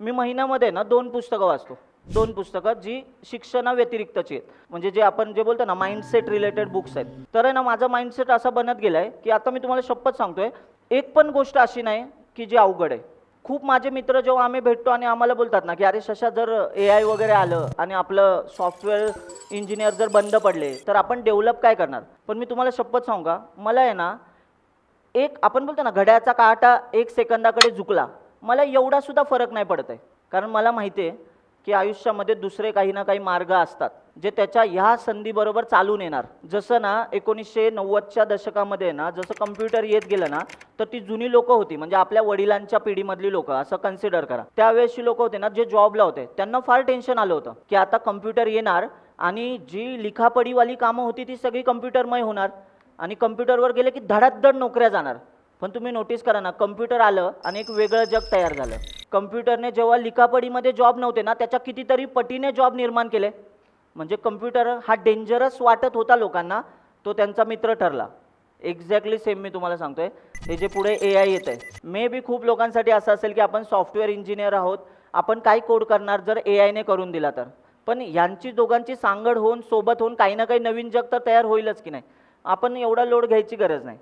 मी महिन्यामध्ये ना 2 पुस्तकं वाचतो. 2 पुस्तकं जी शिक्षणाव्यतिरिक्तची आहेत. म्हणजे जे आपण जे बोलतो ना माइंडसेट रिलेटेड बुक्स आहेत. तर आहे ना माझा माइंडसेट असा बनत गेलाय, की आता मी तुम्हाला शपथ सांगतोय, एक पण गोष्ट अशी नाही की जी अवघड आहे. खूप माझे मित्र जेव्हा आम्ही भेटतो आणि आम्हाला बोलतात ना, की "अरे शशा जर एआय वगैरे आलं आणि आपलं सॉफ्टवेअर इंजिनिअर जर बंद पडले, तर आपण डेव्हलप काय करणार?" पण मी तुम्हाला शपथ सांगू का, मला आहे ना एक आपण बोलतो ना घड्याचा काटा 1 सेकंदाकडे झुकला, मला एवढा सुद्धा फरक नाही पडत आहे. कारण मला माहिती आहे, की आयुष्यामध्ये दुसरे काही ना काही मार्ग असतात, जे त्याच्या ह्या संधीबरोबर चालून येणार. जसं ना 1990च्या दशकामध्ये ना, जसं कम्प्युटर येत गेलं ना, तर ती जुनी लोकं होती, म्हणजे आपल्या वडिलांच्या पिढीमधली लोकं असं कन्सिडर करा. त्यावेळेसची लोकं होते ना, जे जॉबला होते, त्यांना फार टेन्शन आलं होतं, की आता कम्प्युटर येणार आणि जी लिखापडीवाली कामं होती ती सगळी कम्प्युटरमय होणार आणि कम्प्युटरवर गेले की धडाधड नोकऱ्या जाणार. पण तुम्ही नोटीस करा ना, कम्प्युटर आलं आणि एक वेगळं जग तयार झालं. कम्प्युटरने जेव्हा लिखापडीमध्ये जॉब नव्हते ना, त्याच्या कितीतरी पटीने जॉब निर्माण केले. म्हणजे कम्प्युटर हा डेंजरस वाटत होता लोकांना, तो त्यांचा मित्र ठरला. एक्झॅक्टली सेम मी तुम्हाला सांगतोय. हे जे पुढे एआय येत आहे, मे बी खूप लोकांसाठी असं असेल की आपण सॉफ्टवेअर इंजिनियर आहोत, आपण काय कोड करणार जर एआयने करून दिला तर. पण ह्यांची दोघांची सांगड होऊन, सोबत होऊन काही ना काही नवीन जग तर तयार होईलच की नाही. आपण एवढा लोड घ्यायची गरज नाही.